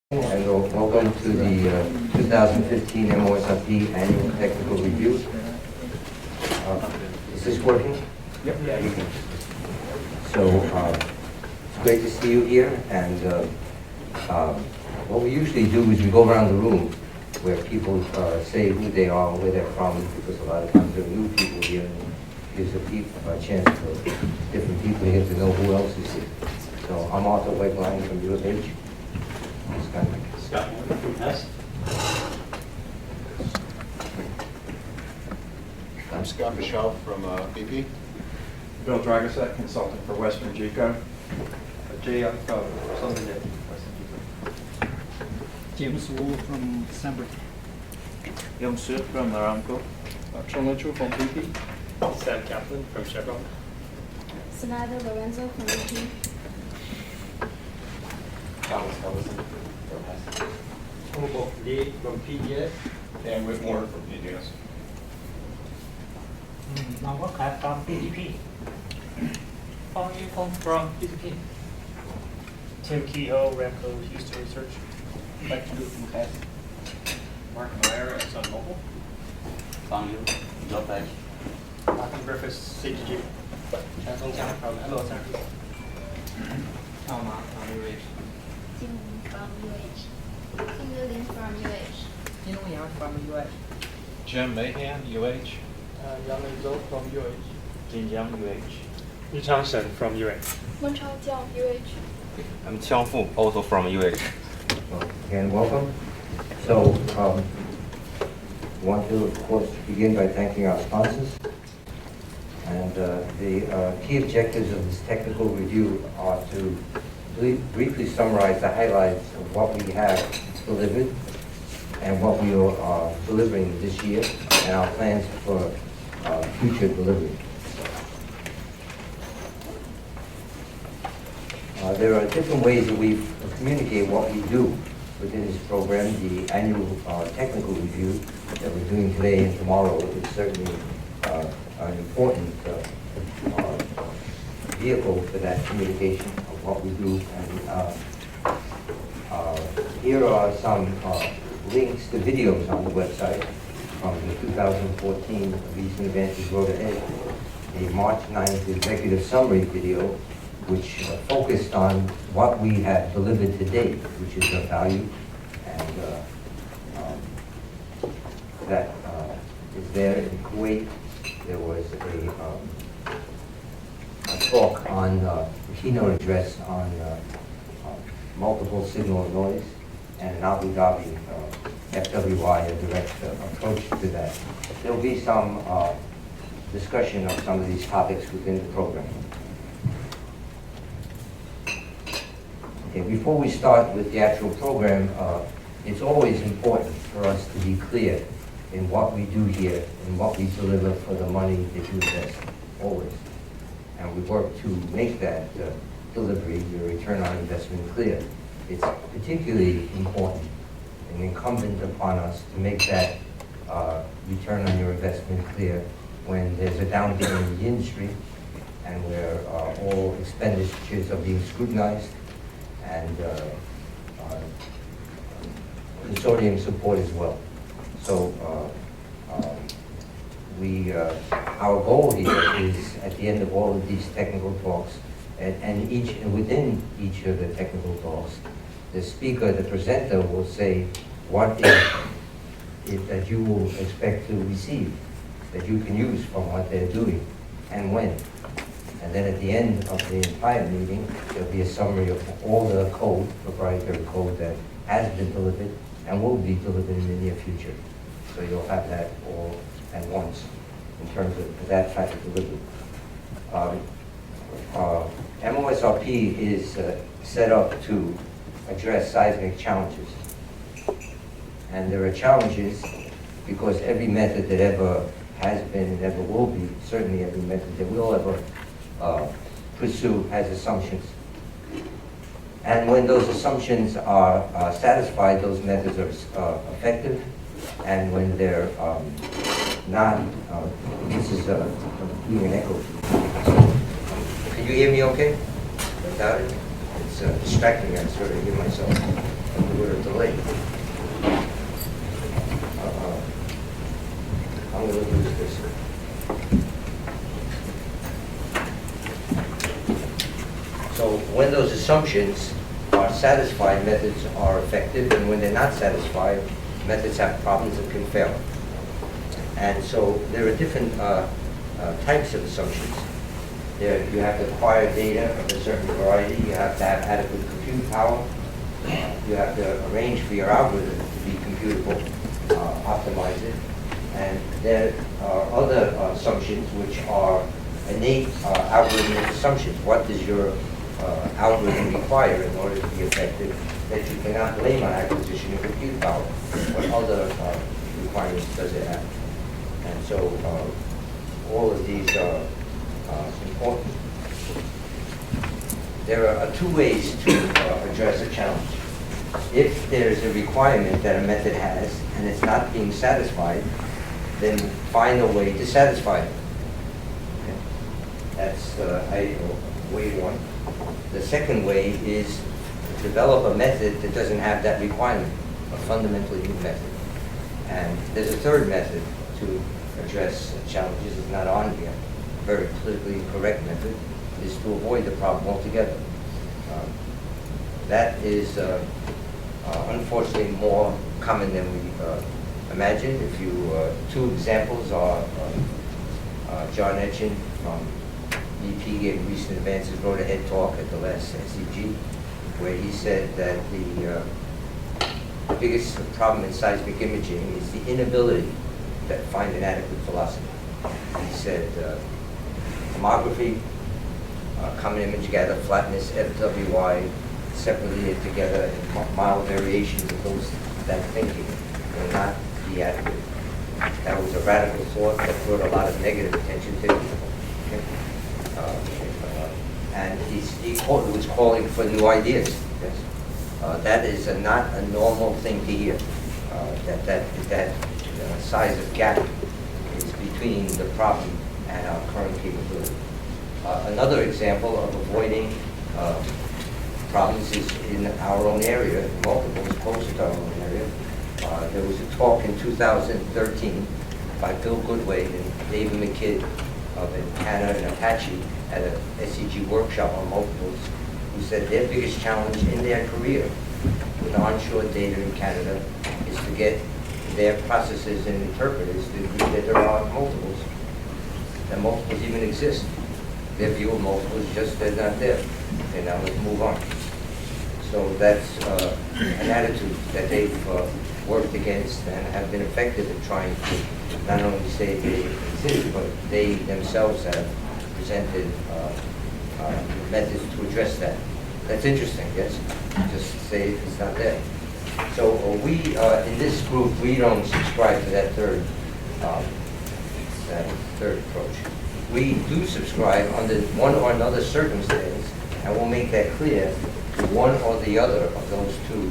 And welcome to the 2015 M-OSRP Annual Technical Review. Is this working? Yep. So it's great to see you here. And what we usually do is we go around the room where people say who they are, where they're from, because a lot of times there are new people here, and it gives a chance for different people here to know who else is here. So I'm Arthur Wegline from U of H. Scott Morgan from S. I'm Scott Michelle from BP. Bill Dragoset, consultant for Western GECO. Jay from Southern Western GECO. James Wu from December. Young Sud from Aramco. Chun Chu from BP. Sam Kaplan from Chevron. Sonata Lorenzo from UT. Thomas Ellison from S. Hobo Lee from PDS. Dan Whitmore from PDS. Novel Clap from PDP. Fong Yifeng from PDP. Tim Kehoe, Ramco Houston Research. Mike Chu from CAS. Mark Meyer at ExxonMobil. Fong Yu, JobBank. Martin Griffiths, CGG. Chan Song Jiang from M-OSRP. Tom Ma from UH. Jim Wu from UH. Kim Lin from UH. Jin Yang from UH. Jim Mahan, UH. Yang Zhou from UH. Jin Jiang, UH. Yichang Shen from UH. Wen Chao Jiao, UH. I'm Qiang Fu, also from UH. Again, welcome. So, want to, of course, begin by thanking our sponsors. And the key objectives of this technical review are to briefly summarize the highlights of what we have delivered and what we are delivering this year and our plans for future delivery. There are different ways that we communicate what we do within this program. The annual technical review that we're doing today and tomorrow is certainly an important vehicle for that communication of what we do. And here are some links to videos on the website from the 2014 Recent Advances Road Ahead, a March 9th executive summary video which focused on what we have delivered to date, which is of value, and that is there in Kuwait. There was a talk on a keynote address on multiple signal noise, and in Abu Dhabi, FWI, a direct approach to that. There will be some discussion of some of these topics within the program. Okay, before we start with the actual program, it's always important for us to be clear in what we do here and what we deliver for the money that you invest, always. And we work to make that delivery, your return on investment, clear. It's particularly important and incumbent upon us to make that return on your investment clear when there's a downturn in the industry and where all expenditures are being scrutinized and consortium support as well. So our goal here is at the end of all of these technical talks, and within each of the technical talks, the speaker, the presenter, will say what is that you will expect to receive, that you can use from what they're doing, and when. And then at the end of the entire meeting, there'll be a summary of all the code, proprietary code that has been delivered and will be delivered in the near future. So you'll have that all at once in terms of that type of delivery. M-OSRP is set up to address seismic challenges. And there are challenges because every method that ever has been and ever will be, certainly every method that we'll ever pursue has assumptions. And when those assumptions are satisfied, those methods are effective. And when they're not, this is doing an echo. Can you hear me okay? Without it? It's distracting, I sort of hear myself. with a delay. I'm going to lose this. So when those assumptions are satisfied, methods are effective, and when they're not satisfied, methods have problems and can fail. And so there are different types of assumptions. There, you have to acquire data of a certain variety, you have to have adequate compute power, you have to arrange for your algorithm to be computable, optimize it, and there are other assumptions which are innate algorithmic assumptions. What does your algorithm require in order to be effective that you cannot blame on acquisition of compute power? What other requirements does it have? And so all of these are important. There are two ways to address a challenge. If there's a requirement that a method has and it's not being satisfied, then find a way to satisfy it. Okay. That's way one. The second way is develop a method that doesn't have that requirement, a fundamentally new method. And there's a third method to address challenges. It's not on here. A very politically incorrect method is to avoid the problem altogether. That is unfortunately more common than we imagine. If you, two examples are John Etchin from BP gave recent advances, wrote a head talk at the last SEG, where he said that the biggest problem in seismic imaging is the inability to find an adequate velocity. He said tomography, common image gather flatness, FWI, separately and together, and mild variations of those, that thinking will not be adequate. That was a radical thought that brought a lot of negative attention to it. Okay. And he was calling for new ideas. Yes. That is not a normal thing to hear. That size of gap is between the problem and our current capability. Another example of avoiding problems is in our own area, multiple closer to our own area. There was a talk in 2013 by Bill Goodway and David McKidd of Antenna and Apache at a SEG workshop on multiples, who said their biggest challenge in their career with onshore data in Canada is to get their processors and interpreters to agree that there are multiples, that multiples even exist. Their view of multiples is just they're not there. Okay, now let's move on. So that's an attitude that they've worked against and have been effective in trying to not only say they exist, but they themselves have presented methods to address that. That's interesting, yes? Just say it's not there. So we, in this group, we don't subscribe to that third approach. We do subscribe under one or another circumstance, and we'll make that clear, to one or the other of those two.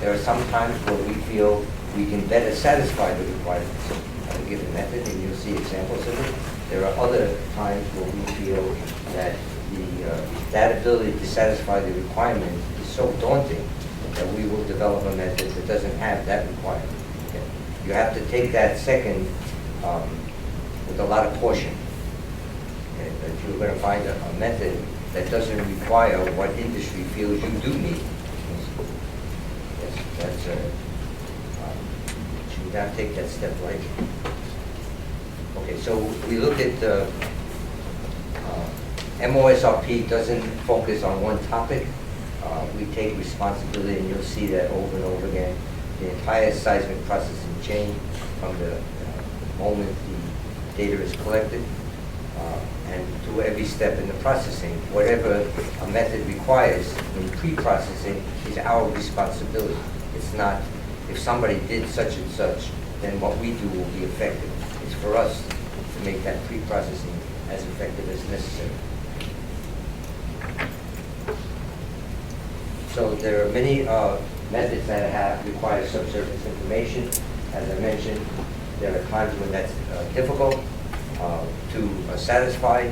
There are some times where we feel we can better satisfy the requirements of a given method, and you'll see examples of it. There are other times where we feel that that ability to satisfy the requirement is so daunting that we will develop a method that doesn't have that requirement. Okay? You have to take that second with a lot of caution. Okay? That you're going to find a method that doesn't require what industry feels you do need. Yes, that's you would not take that step lightly. Okay, so we look at M-OSRP doesn't focus on one topic. We take responsibility, and you'll see that over and over again. The entire seismic processing chain, from the moment the data is collected and to every step in the processing. Whatever a method requires in pre-processing is our responsibility. It's not, if somebody did such and such, then what we do will be effective. It's for us to make that pre-processing as effective as necessary. So there are many methods that require subsurface information. As I mentioned, there are times when that's difficult to satisfy,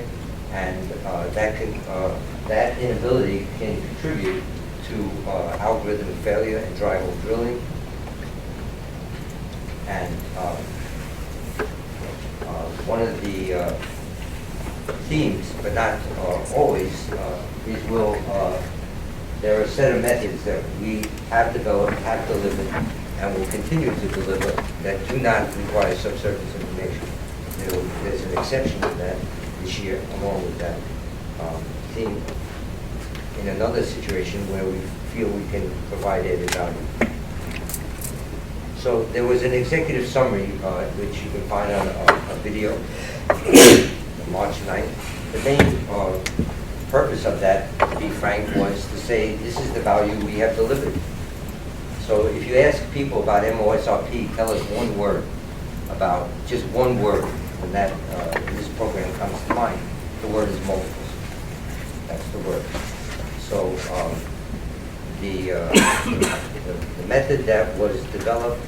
and that inability can contribute to algorithm failure and dry hole drilling. And one of the themes, but not always, is there are a set of methods that we have developed, have delivered, and will continue to deliver that do not require subsurface information. There's an exception to that this year, along with that theme, in another situation where we feel we can provide added value. So there was an executive summary, which you can find on a video, March 9th. The main purpose of that, to be frank, was to say this is the value we have delivered. So if you ask people about M-OSRP, tell us one word about, just one word, when that this program comes to mind. The word is multiples. That's the word. So the method that was developed,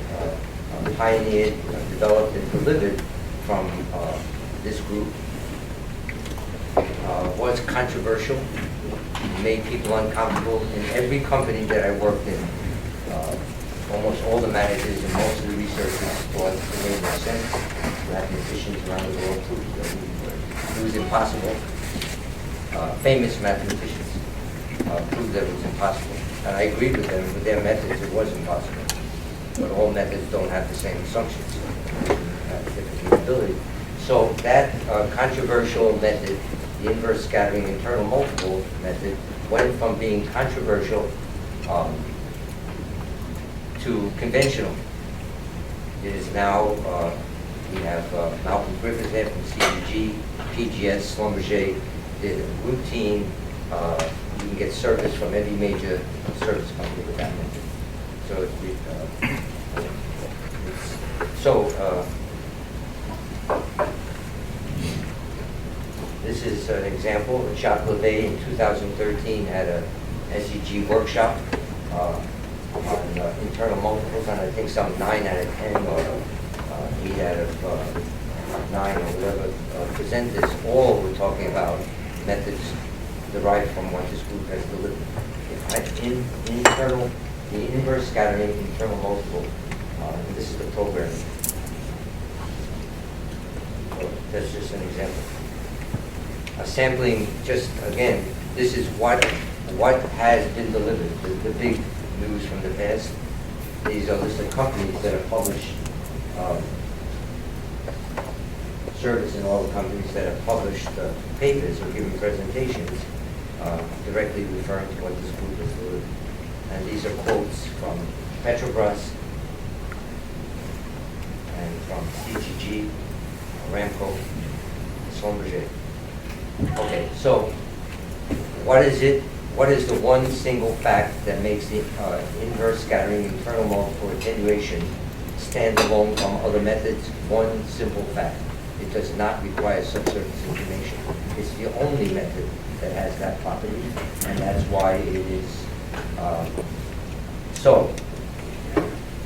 pioneered, developed, and delivered from this group was controversial, made people uncomfortable. In every company that I worked in, almost all the managers and most of the researchers thought it made no sense. Mathematicians around the world proved that it was impossible. Famous mathematicians proved that it was impossible. And I agreed with them. With their methods, it was impossible. But all methods don't have the same assumptions. Have different capability. So that controversial method, the inverse scattering internal multiple method, went from being controversial to conventional. It is now, we have Malcolm Griffith here from CDG, PGS, Schlumberger, did a routine, you can get service from every major service company with that method. So, this is an example. Jacques Levet in 2013 had a SEG workshop on internal multiples, and I think some 9 out of 10 or 8 out of 9 or whatever presenters all were talking about methods derived from what this group has delivered. The inverse scattering internal multiple, and this is the program. So that's just an example. Sampling, just again, this is what has been delivered, the big news from the past. These are listed companies that have published service, and all the companies that have published papers or given presentations directly referring to what this group has delivered. And these are quotes from Petrobras and from CGG, Aramco, Schlumberger. Okay, so what is it? What is the one single fact that makes the inverse scattering internal multiple attenuation stand alone from other methods? One simple fact. It does not require subsurface information. It's the only method that has that property, and that's why it is so.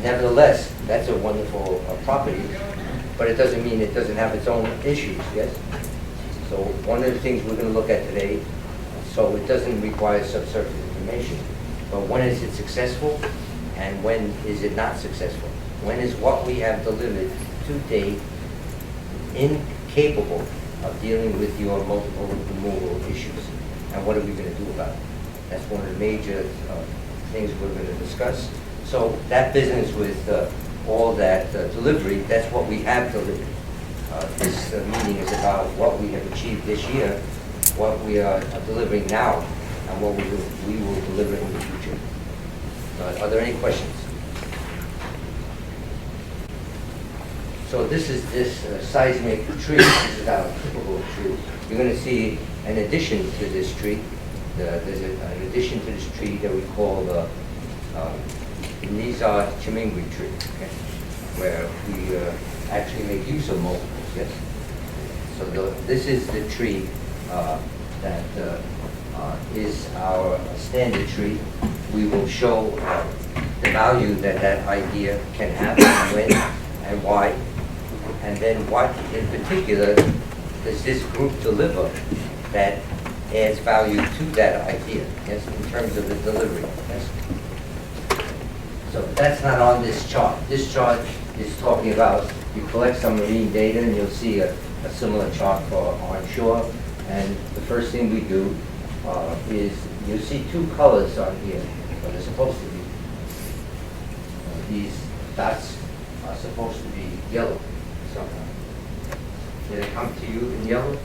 Nevertheless, that's a wonderful property, but it doesn't mean it doesn't have its own issues, yes? So one of the things we're going to look at today, so it doesn't require subsurface information, but when is it successful and when is it not successful? When is what we have delivered to date incapable of dealing with your multiple removal issues? And what are we going to do about it? That's one of the major things we're going to discuss. So that business with all that delivery, that's what we have delivered. This meeting is about what we have achieved this year, what we are delivering now, and what we will deliver in the future. Are there any questions? So this is this seismic tree. This is our typical tree. You're going to see an addition to this tree. There's an addition to this tree that we call the Nizar Chimingri tree, okay? Where we actually make use of multiples. Yes. So this is the tree that is our standard tree. We will show the value that that idea can have, and when, and why, and then what in particular does this group deliver that adds value to that idea, yes, in terms of the delivery, yes. So that's not on this chart. This chart is talking about, you collect some marine data and you'll see a similar chart for onshore. And the first thing we do is, you'll see two colors on here, what they're supposed to be. These dots are supposed to be yellow somehow. Did it come to you in yellow?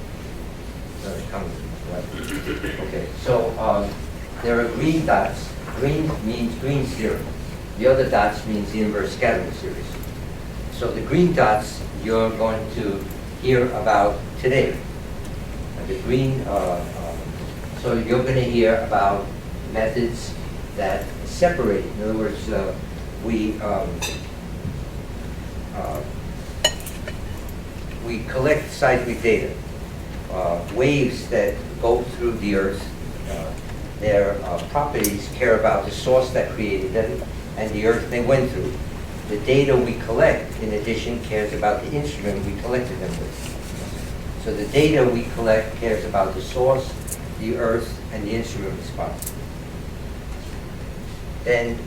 No, it comes right. Okay, so there are green dots. Green means green serum. The other dots means the inverse scattering series. So the green dots you're going to hear about today. The green, so you're going to hear about methods that separate. In other words, we collect seismic data, waves that go through the Earth. Their properties care about the source that created them and the Earth they went through. The data we collect, in addition, cares about the instrument we collected them with. So the data we collect cares about the source, the Earth, and the instrument response. Then,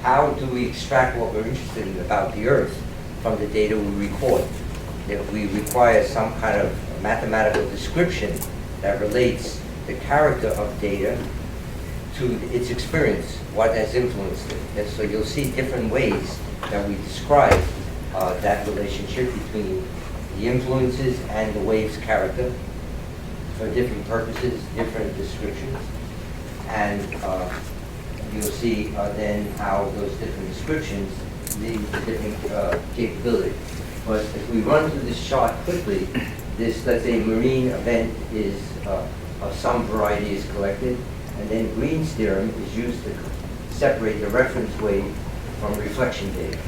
how do we extract what we're interested in about the Earth from the data we record? If we require some kind of mathematical description that relates the character of data to its experience, what has influenced it. And so you'll see different ways that we describe that relationship between the influences and the wave's character for different purposes, different descriptions. And you'll see then how those different descriptions lead to different capability. But if we run through this chart quickly, this, let's say, marine event is of some variety is collected, and then Green's theorem is used to separate the reference wave from reflection data.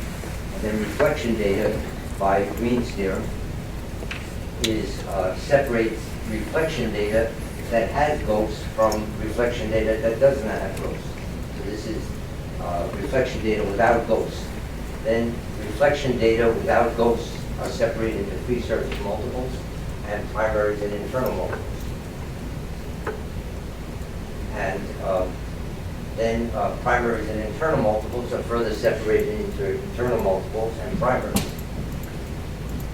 And then reflection data by Green's theorem is separates reflection data that has ghosts from reflection data that does not have ghosts. So this is reflection data without ghosts. Then reflection data without ghosts are separated into free surface multiples and primaries and internal multiples. And then primaries and internal multiples are further separated into internal multiples and primaries.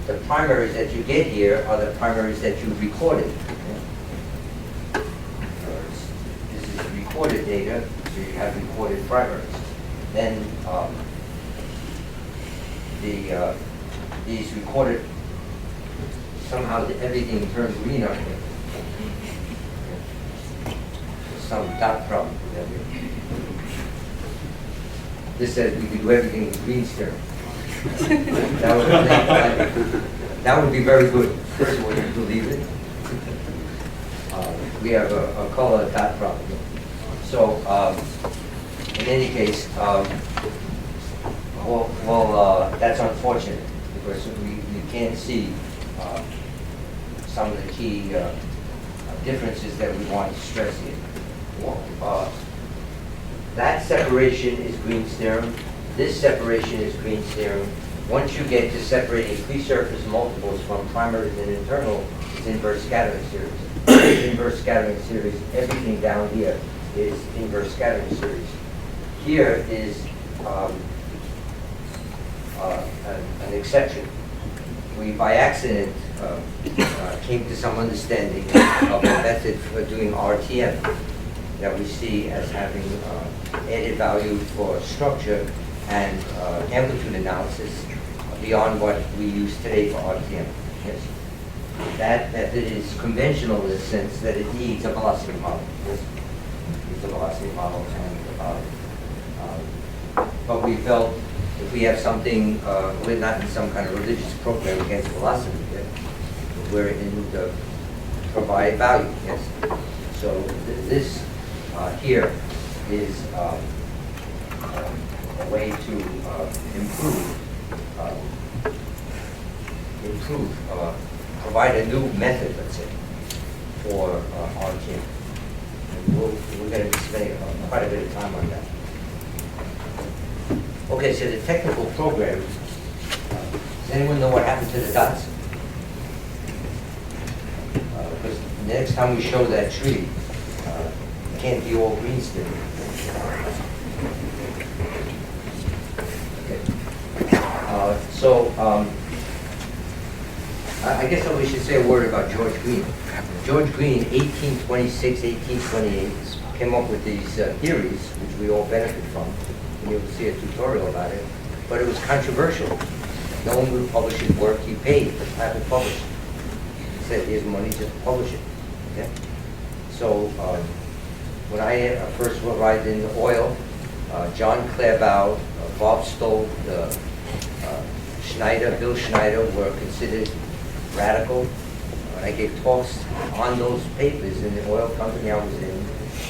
The primaries that you get here are the primaries that you recorded. This is recorded data, so you have recorded primaries. Then these recorded, somehow everything turns green on here. Some dot problem. This says we can do everything with green theorem. That would be very good. First of all, you believe it. We have a color dot problem. So, in any case, that's unfortunate because we can't see some of the key differences that we want to stress here. That separation is Green's theorem. This separation is Green's theorem. Once you get to separating free surface multiples from primaries and internal, it's inverse scattering series. Inverse scattering series, everything down here is inverse scattering series. Here is an exception. We, by accident, came to some understanding of a method for doing RTM that we see as having added value for structure and amplitude analysis beyond what we use today for RTM. Yes. That method is conventional in the sense that it needs a velocity model. Yes. It needs a velocity model, but we felt if we have something, we're not in some kind of religious program against velocity. Yes. We're in the provide value. Yes. So this here is a way to provide a new method, let's say, for RTM. And we're going to be spending quite a bit of time on that. Okay, so the technical program, does anyone know what happened to the dots? Because next time we show that tree, it can't be all green still. Okay. I guess we should say a word about George Green. George Green, 1826, 1828, came up with these theories, which we all benefit from. And you'll see a tutorial about it. But it was controversial. No one would publish his work. He paid to have it published. He said, here's money, just publish it. Okay? So when I first arrived in oil, John Claerbout, Bob Stolt, Bill Schneider were considered radical. I gave talks on those papers in the oil company I was in.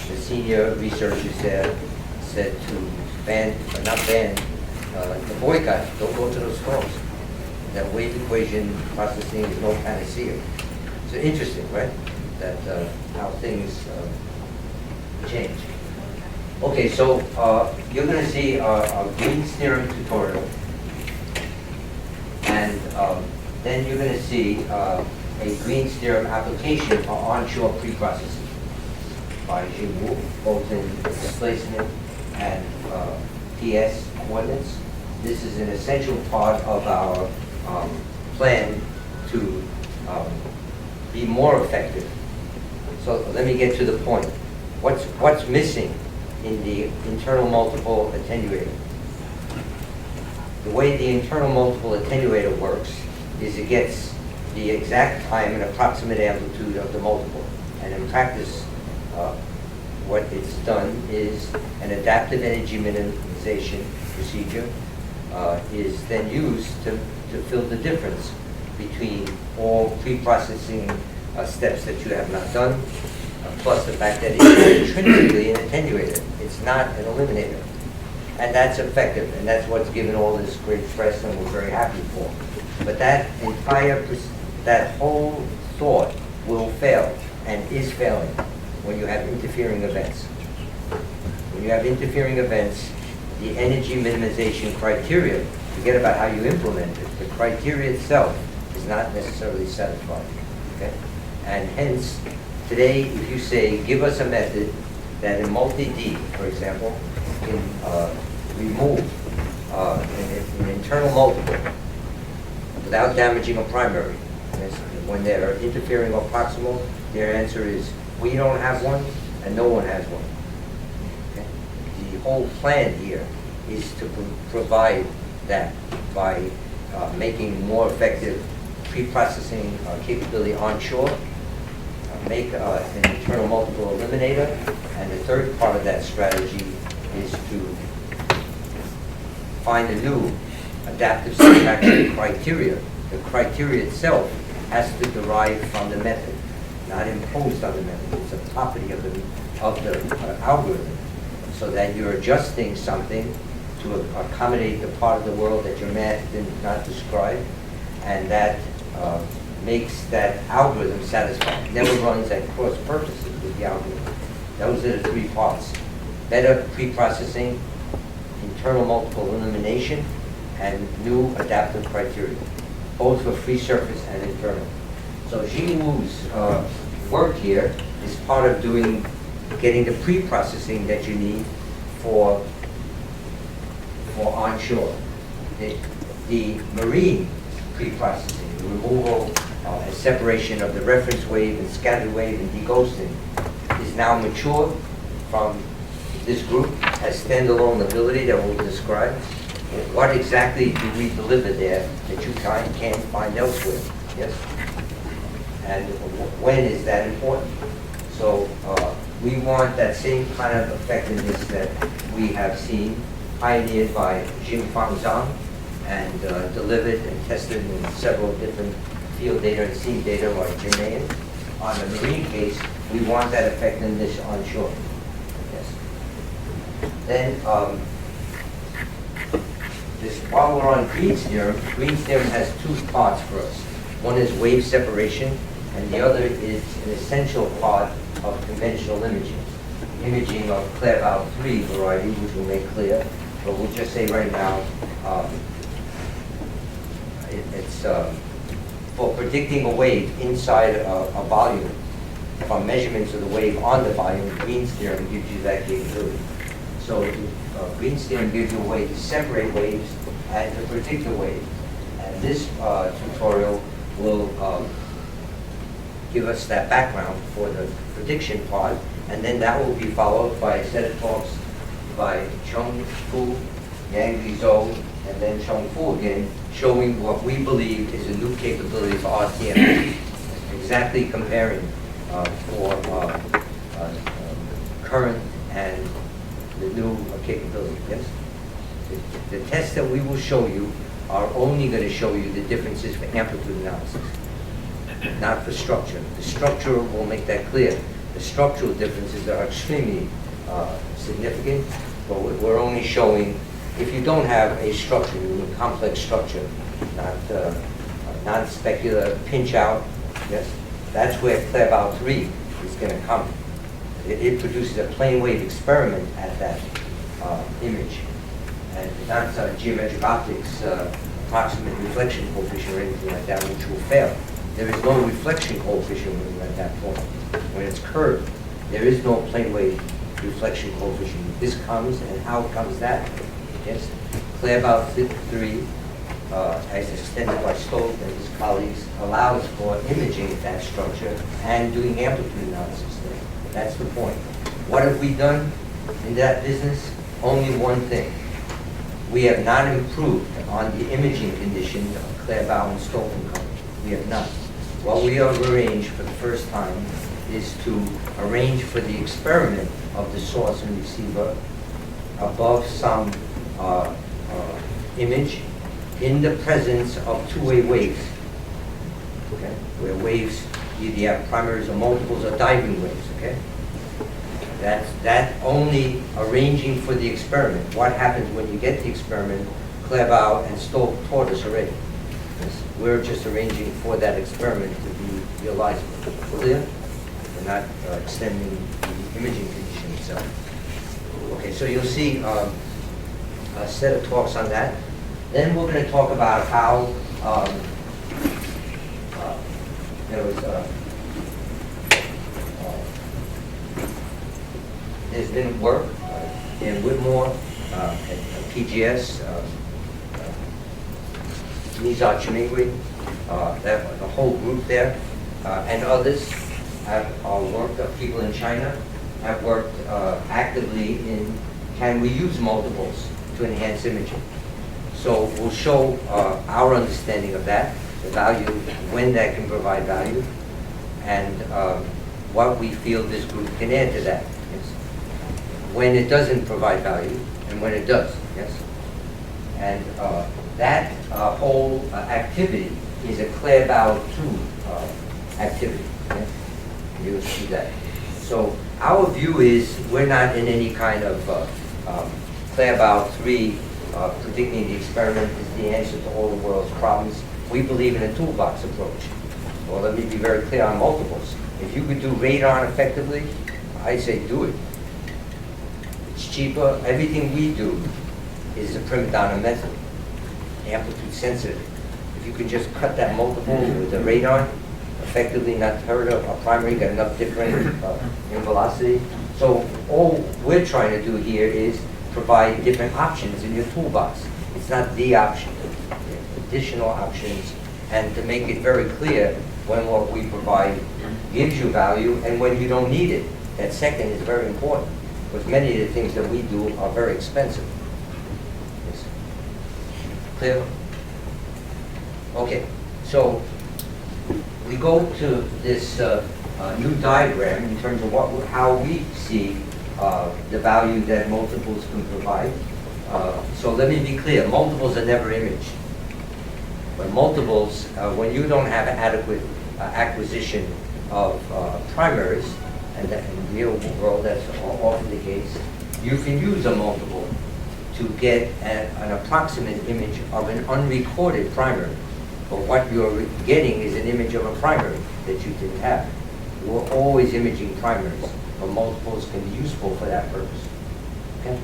The senior researchers there said to to boycott, don't go to those talks. That wave equation processing is no panacea. So interesting, right? That how things change. Okay, so you're going to see a Green's theorem tutorial, and then you're going to see a Green's theorem application for onshore preprocessing by Jim Wu, both in displacement and PS coordinates. This is an essential part of our plan to be more effective. So let me get to the point. What's missing in the internal multiple attenuator? The way the internal multiple attenuator works is it gets the exact time and approximate amplitude of the multiple. And in practice, what it's done is an adaptive energy minimization procedure is then used to fill the difference between all pre-processing steps that you have not done, plus the fact that it's intrinsically an attenuator. It's not an eliminator. And that's effective, and that's what's given all this great press, and we're very happy for. But that whole thought will fail, and is failing, when you have interfering events. When you have interfering events, the energy minimization criteria, forget about how you implement it, the criteria itself is not necessarily satisfied. Okay? And hence, today, if you say, give us a method that in multi-D, for example, can remove an internal multiple without damaging a primary. When they're interfering or proximal, their answer is, we don't have one, and no one has one. Okay? The whole plan here is to provide that by making more effective pre-processing capability onshore, make an internal multiple eliminator, and the third part of that strategy is to find a new adaptive subtraction criteria. The criteria itself has to derive from the method, not imposed on the method. It's a property of the algorithm, so that you're adjusting something to accommodate the part of the world that your math did not describe, and that makes that algorithm satisfied. It never runs at cross purposes with the algorithm. Those are the three parts. Better pre-processing, internal multiple elimination, and new adaptive criteria, both for free surface and internal. So Jing Wu's work here is part of getting the pre-processing that you need for onshore. The marine pre-processing, the removal and separation of the reference wave and scattered wave and deghosting, is now mature from this group, has standalone ability that we'll describe. What exactly do we deliver there that you can't find elsewhere? Yes? And when is that important? So we want that same kind of effectiveness that we have seen pioneered by Jing-Fang Zhang and delivered and tested in several different field data and scene data like Jermaine. On the marine case, we want that effectiveness onshore. Yes. Then, while we're on Green's theorem has two parts for us. One is wave separation, and the other is an essential part of conventional imaging. Imaging of Claerbout 3 variety, which we'll make clear, but we'll just say right now, it's for predicting a wave inside a volume. from measurements of the wave on the volume. Green's theorem gives you that capability. So Green's theorem gives you a way to separate waves and to predict the wave. And this tutorial will give us that background for the prediction part, and then that will be followed by a set of talks by Chung Fu, Yang Li Zhou, and then Chung Fu again, showing what we believe is a new capability for RTM, exactly comparing for current and the new capability, yes? The tests that we will show you are only going to show you the differences for amplitude analysis, not for structure. The structure will make that clear. The structural differences are extremely significant, but we're only showing, if you don't have a structure, you need a complex structure, not non-specular pinch out, yes, that's where Claerbout 3 is going to come. It produces a plane wave experiment at that image, and not geometric optics, approximate reflection coefficient or anything like that, which will fail. There is no reflection coefficient when you're at that point. When it's curved, there is no plane wave reflection coefficient. This comes, and how comes that? Yes, Claerbout 3, as extended by Stolt and his colleagues, allows for imaging that structure and doing amplitude analysis there. That's the point. What have we done in that business? Only one thing. We have not improved on the imaging conditions of Claerbout and Stolt and Company. We have not. What we have arranged for the first time is to arrange for the experiment of the source and receiver above some image in the presence of two-way waves, okay? Where waves, either you have primaries or multiples or diving waves, okay? That only arranging for the experiment. What happens when you get the experiment, Claerbout and Stolt taught us already. Yes, we're just arranging for that experiment to be realizable. Clear? We're not extending the imaging condition itself. Okay, so you'll see a set of talks on that. Then we're going to talk about how there was there's been work in Whitmore, at PGS, Nizar Chimingui, the whole group there, and others have worked, people in China have worked actively in, can we use multiples to enhance imaging? So we'll show our understanding of that, the value, when that can provide value, and what we feel this group can add to that. Yes. When it doesn't provide value, and when it does, yes. And that whole activity is a Claerbout 2 activity. Yes. You'll see that. So our view is we're not in any kind of Claerbout 3 predicting the experiment is the answer to all the world's problems. We believe in a toolbox approach. Well, let me be very clear on multiples. If you could do radar effectively, I say do it. It's cheaper. Everything we do is a prima donna method, amplitude sensitive. If you can just cut that multiple with the radar, effectively not hurt a primary, got enough difference in velocity. So all we're trying to do here is provide different options in your toolbox. It's not the option, additional options, and to make it very clear when what we provide gives you value and when you don't need it. That second is very important, because many of the things that we do are very expensive. Yes. Clear? Okay, so we go to this new diagram in terms of how we see the value that multiples can provide. So let me be clear, multiples are never imaged. But multiples, when you don't have adequate acquisition of primaries, and that in the real world that's often the case, you can use a multiple to get an approximate image of an unrecorded primary. But what you're getting is an image of a primary that you didn't have. We're always imaging primaries, but multiples can be useful for that purpose. Okay?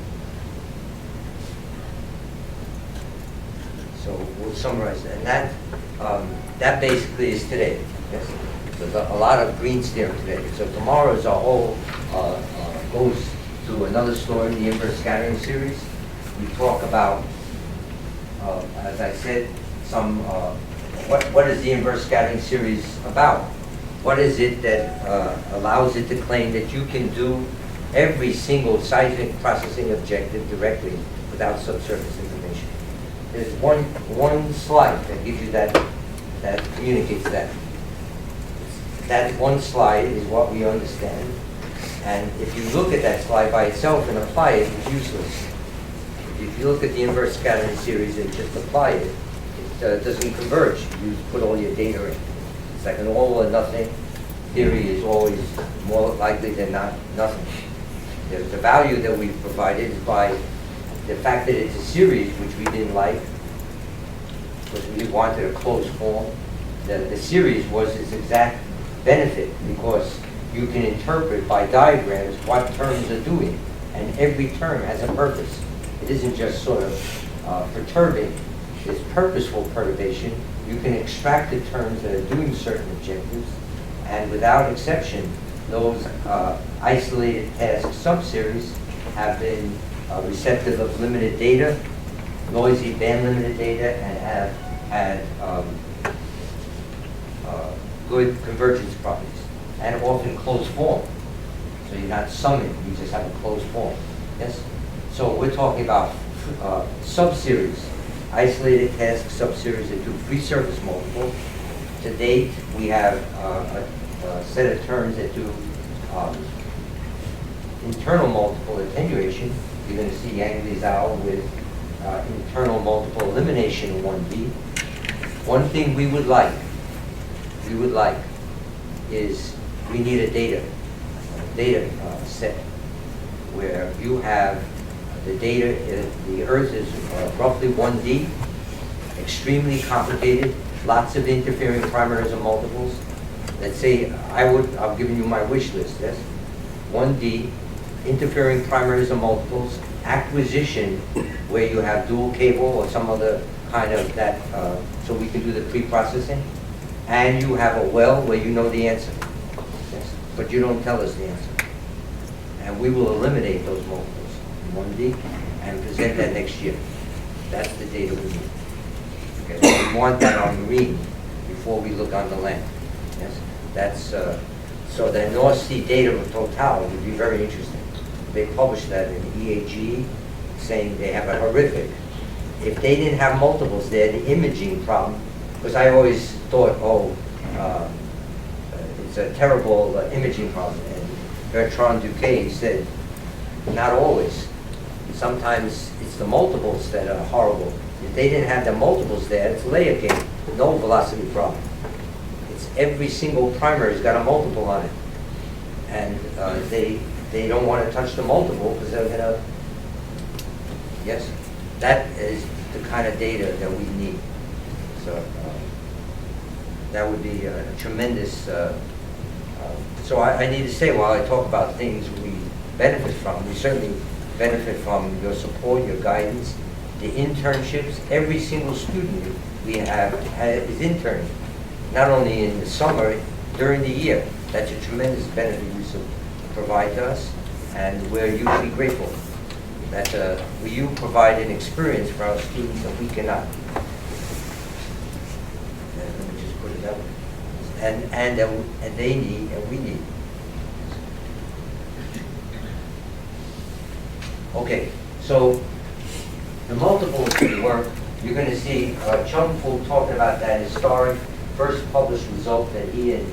So we'll summarize that. And that basically is today. Yes? There's a lot of green steering today. So tomorrow is our whole, goes to another story, the inverse scattering series. We talk about, as I said, some, what is the inverse scattering series about? What is it that allows it to claim that you can do every single seismic processing objective directly without subsurface information? There's one slide that gives you that communicates that. That one slide is what we understand. And if you look at that slide by itself and apply it, it's useless. If you look at the inverse scattering series and just apply it, it doesn't converge. You put all your data in. It's like an all or nothing. Theory is always more likely than not nothing. The value that we've provided is by the fact that it's a series, which we didn't like, because we wanted a closed form. The series was its exact benefit, because you can interpret by diagrams what terms are doing, and every term has a purpose. It isn't just sort of perturbing. It's purposeful perturbation. You can extract the terms that are doing certain objectives, and without exception, those isolated task subseries have been receptive of limited data, noisy band-limited data, and have had good convergence properties, and often closed form. So you're not summing, you just have a closed form. Yes? So we're talking about subseries, isolated task subseries that do free surface multiple. To date, we have a set of terms that do internal multiple attenuation. You're going to see Yang Li Zhao with internal multiple elimination in 1D. One thing we would like is we need a data set where you have the data. The Earth is roughly 1D, extremely complicated, lots of interfering primarism multiples. Let's say I'm giving you my wish list. Yes, 1D, interfering primarism multiples, acquisition where you have dual cable or some other kind of that, so we can do the pre-processing, and you have a well where you know the answer, yes, but you don't tell us the answer, and we will eliminate those multiples in 1D and present that next year. That's the data we need. Okay, we want that on marine before we look on the land. Yes, that's so the North Sea data of Total would be very interesting. They published that in EAG, saying they have a horrific. If they didn't have multiples there, the imaging problem, because I always thought, it's a terrible imaging problem. And Bertrand Duquet said, not always. Sometimes it's the multiples that are horrible. If they didn't have the multiples there, it's layer cake, no velocity problem. It's every single primary's got a multiple on it. And they don't want to touch the multiple because they're going to, yes, that is the kind of data that we need. So that would be a tremendous, so I need to say, while I talk about things we benefit from, we certainly benefit from your support, your guidance, the internships. Every single student we have is interning, not only in the summer, during the year. That's a tremendous benefit you provide to us, and we're hugely grateful that you provide an experience for our students that we cannot. Let me just put it that way. And they need, and we need. Okay, so the multiples work. You're going to see Chung Fu talking about that historic first published result that he and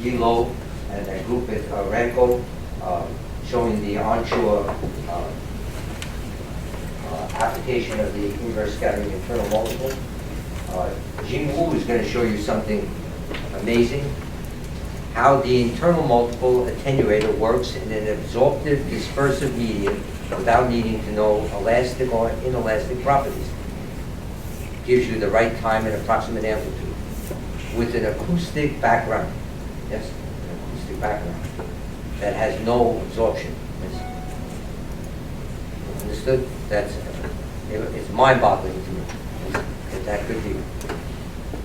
Yi Lo and that group at Renko, showing the onshore application of the inverse scattering internal multiple. Jing Wu is going to show you something amazing, how the internal multiple attenuator works in an absorptive dispersive medium without needing to know elastic or inelastic properties. Gives you the right time and approximate amplitude with an acoustic background. Yes, an acoustic background that has no absorption. Yes. Understood? It's mind-boggling to me that that could be.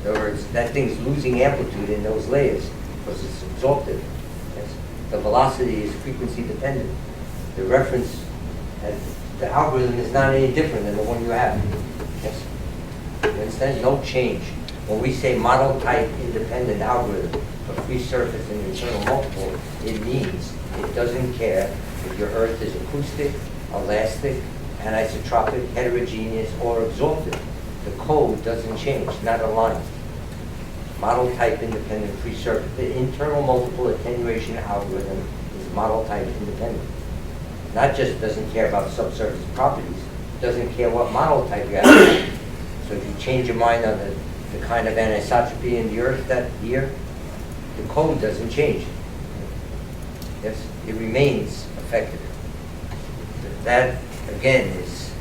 In other words, that thing's losing amplitude in those layers because it's absorptive. Yes? The velocity is frequency dependent. The reference, the algorithm is not any different than the one you have. Yes? You understand? No change. When we say model type independent algorithm for free surface and internal multiple, it means it doesn't care if your Earth is acoustic, elastic, anisotropic, heterogeneous, or absorptive. The code doesn't change, not a line. Model type independent free surface. The internal multiple attenuation algorithm is model type independent. Not just doesn't care about subsurface properties, doesn't care what model type you have. So if you change your mind on the kind of anisotropy in the Earth that year, the code doesn't change. Yes, it remains effective. That, again, is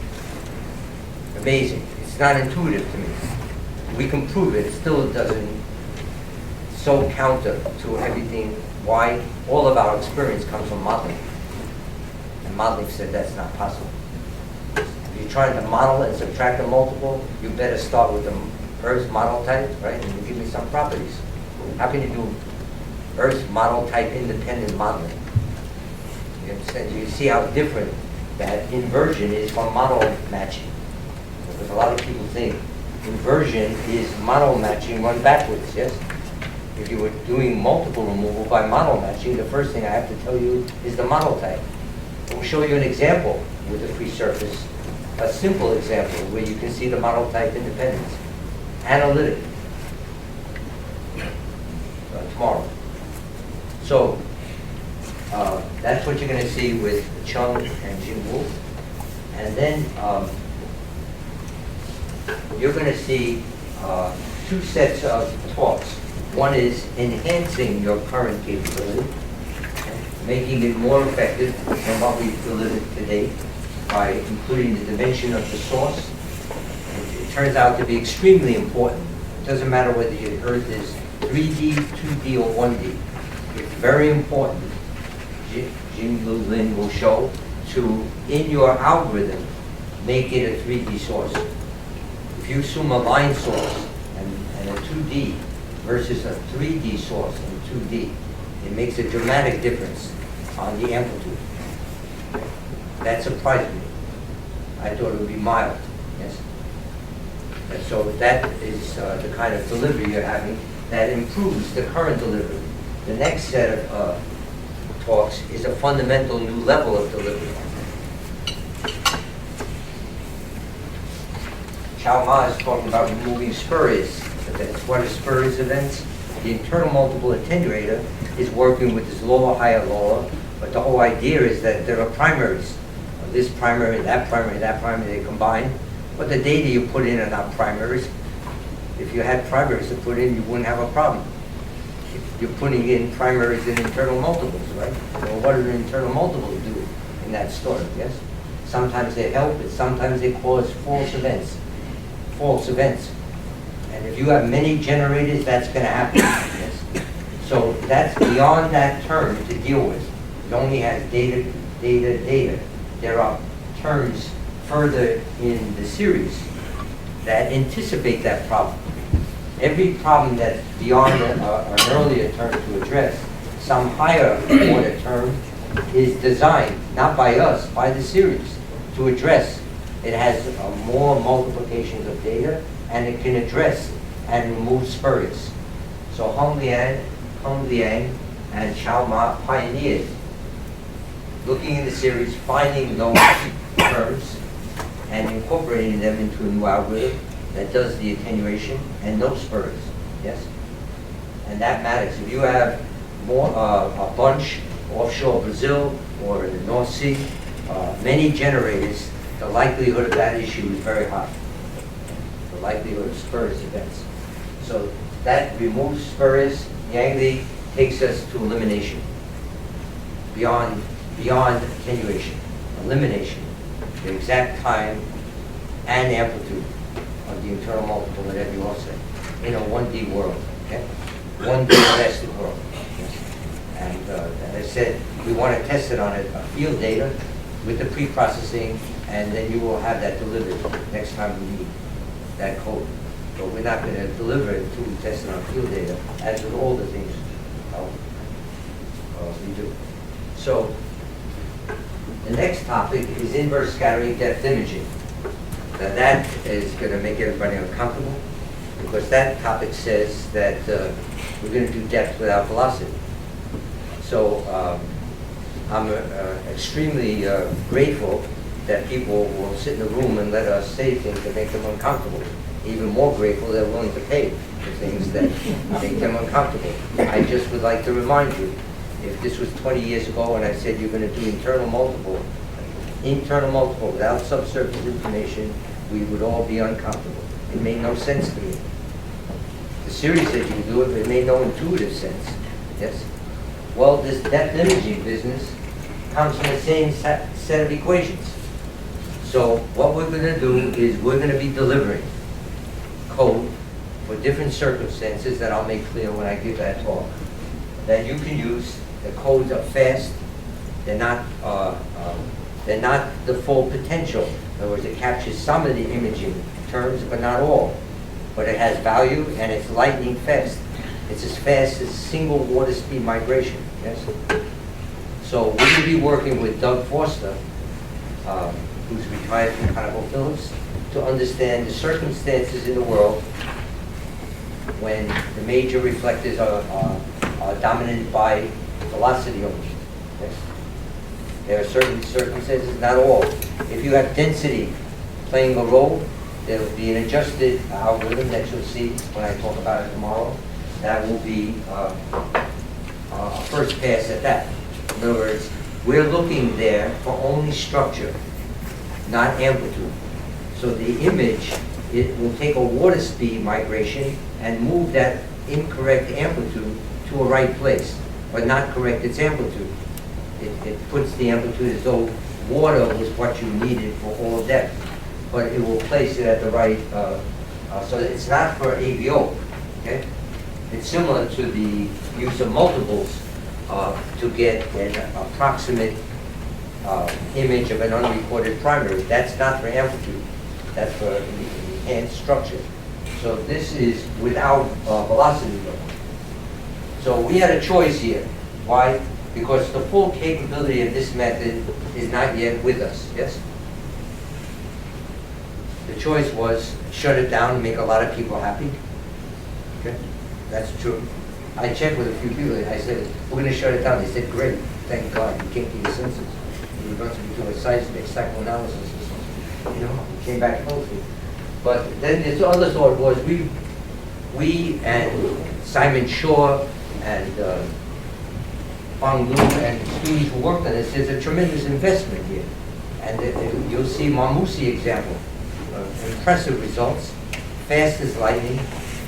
amazing. It's not intuitive to me. We can prove it. It still doesn't so counter to everything. Why? All of our experience comes from modeling. And modeling said that's not possible. If you're trying to model and subtract a multiple, you better start with the Earth model type, right? And you give me some properties. How can you do Earth model type independent modeling? You understand? You see how different that inversion is from model matching. Because a lot of people think inversion is model matching run backwards, yes? If you were doing multiple removal by model matching, the first thing I have to tell you is the model type. We'll show you an example with a free surface, a simple example where you can see the model type independence. Analytic. Tomorrow. So, that's what you're going to see with Chung and Jim Wu. And then you're going to see two sets of talks. One is enhancing your current capability, making it more effective than what we've delivered today by including the dimension of the source. It turns out to be extremely important. It doesn't matter whether your Earth is 3D, 2D, or 1D. It's very important, Jim Lu Lin will show, to, in your algorithm, make it a 3D source. If you assume a line source and a 2D versus a 3D source in 2D, it makes a dramatic difference on the amplitude. That surprised me. I thought it would be mild, yes? And so that is the kind of delivery you're having that improves the current delivery. The next set of talks is a fundamental new level of delivery. Chow Ma is talking about removing spurious events. What are spurious events? The internal multiple attenuator is working with this lower, higher, lower, but the whole idea is that there are primaries. This primary, that primary, that primary, they combine. But the data you put in are not primaries. If you had primaries to put in, you wouldn't have a problem. You're putting in primaries and internal multiples, right? Well, what do the internal multiples do in that story, yes? Sometimes they help, and sometimes they cause false events. False events. And if you have many generators, that's going to happen, yes? So that's beyond that term to deal with. It only has data, data, data. There are terms further in the series that anticipate that problem. Every problem that's beyond an earlier term to address, some higher order term is designed, not by us, by the series, to address. It has more multiplications of data, and it can address and remove spurious. So Hong Liang, and Chow Ma pioneered looking in the series, finding those terms, and incorporating them into a new algorithm that does the attenuation and no spurious, yes? And that matters. If you have more, a bunch offshore Brazil or in the North Sea, many generators, the likelihood of that issue is very high. The likelihood of spurious events. So that removes spurious. Yang Li takes us to elimination. Beyond attenuation, elimination, the exact time and amplitude of the internal multiple at every offset in a 1D world, okay? 1D elastic world. Yes. And as I said, we want to test it on a field data with the pre-processing, and then you will have that delivered next time we need that code. but we're not going to deliver it until we test it on field data, as with all the things we do. So the next topic is inverse scattering depth imaging. Now that is going to make everybody uncomfortable, because that topic says that we're going to do depth without velocity. So I'm extremely grateful that people will sit in the room and let us say things that make them uncomfortable. Even more grateful they're willing to pay for things that make them uncomfortable. I just would like to remind you, if this was 20 years ago and I said you're going to do internal multiple without subsurface information, we would all be uncomfortable. It made no sense to me. The series said you could do it, but it made no intuitive sense. Yes? Well, this depth imaging business comes from the same set of equations. So what we're going to do is we're going to be delivering code for different circumstances that I'll make clear when I give that talk, that you can use. The codes are fast. They're not the full potential. In other words, it captures some of the imaging terms, but not all. But it has value, and it's lightning fast. It's as fast as single water speed migration. Yes. So we're going to be working with Doug Forster, who's retired from ConocoPhillips, to understand the circumstances in the world when the major reflectors are dominated by velocity only. Yes. There are certain circumstances, not all. If you have density playing a role, there will be an adjusted algorithm that you'll see when I talk about it tomorrow. That will be a first pass at that. In other words, we're looking there for only structure, not amplitude. So the image, it will take a water speed migration and move that incorrect amplitude to a right place, but not correct its amplitude. It puts the amplitude as though water was what you needed for all depth, but it will place it at the right, so it's not for AVO, okay? It's similar to the use of multiples to get an approximate image of an unrecorded primary. That's not for amplitude, that's for enhanced structure. So this is without velocity level. So we had a choice here. Why? Because the full capability of this method is not yet with us, yes? The choice was shut it down and make a lot of people happy. Okay, that's true. I checked with a few people. I said, we're going to shut it down. They said, great, thank God, you came to your senses. You were going to be doing seismic psychoanalysis or something. You know, you came back healthy. But then this other thought was, we and Simon Shaw and Fang Lu and students who worked on this, there's a tremendous investment here. And you'll see Mamusi example. Impressive results, fast as lightning.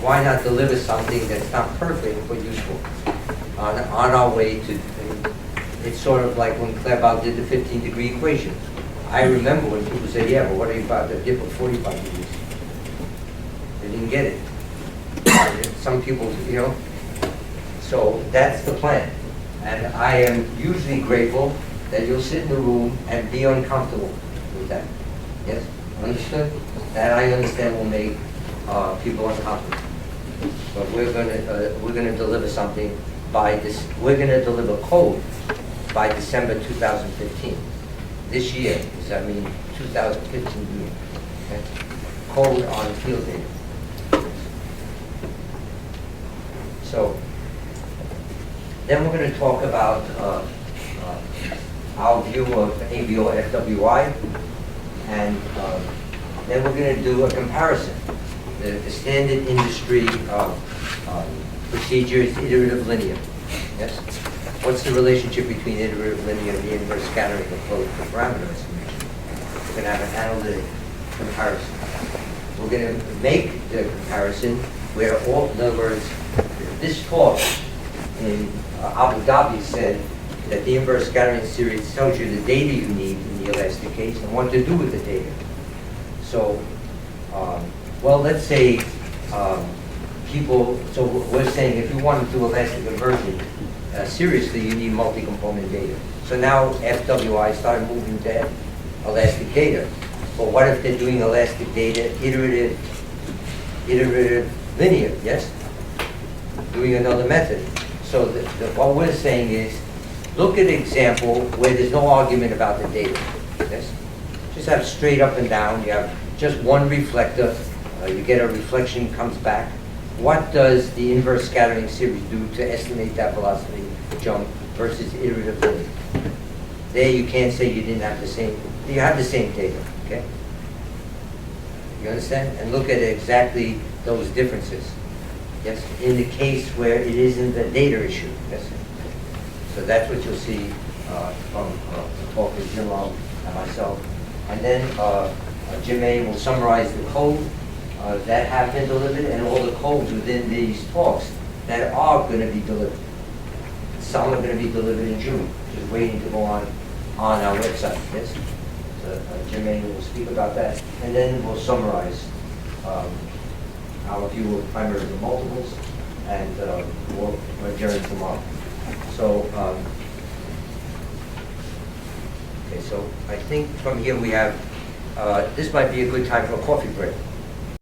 Why not deliver something that's not perfect but useful on our way to, it's sort of like when Claerbout did the 15-degree equation. I remember when people say, yeah, but what about the dip of 45 degrees? They didn't get it. Some people, you know. So that's the plan. And I am usually grateful that you'll sit in the room and be uncomfortable with that. Yes? Understood? That I understand will make people uncomfortable. But we're gonna deliver something by this. We're gonna deliver code by December 2015. This year, does that mean 2015 year? Okay? Code on field data. So then we're going to talk about our view of AVO FWI, and then we're going to do a comparison. The standard industry procedure is iterative linear. Yes? What's the relationship between iterative linear and the inverse scattering approach for parameter estimation? We're going to have an analytic comparison. We're going to make the comparison where all, in other words, this talk in Abu Dhabi said that the inverse scattering series tells you the data you need in the elastic case and what to do with the data. So, well, let's say so we're saying if you want to do elastic inversion seriously, you need multi-component data. So now FWI started moving to elastic data. But what if they're doing elastic data iterative iterative linear, yes? Doing another method. So what we're saying is, look at an example where there's no argument about the data, yes? Just have straight up and down, you have just one reflector, you get a reflection, comes back. What does the inverse scattering series do to estimate that velocity jump versus iterative linear? There you can't say you didn't have the same, you have the same data, okay? You understand? And look at exactly those differences, yes? In the case where it isn't a data issue, yes? So that's what you'll see from the talk with Jim Long and myself. And then Jim A will summarize the code that have been delivered and all the codes within these talks that are going to be delivered. Some are going to be delivered in June, just waiting to go on our website, yes? So Jim A will speak about that, and then we'll summarize our view of primaries and multiples, and we'll adjourn tomorrow. So, okay, so I think from here we have, this might be a good time for a coffee break.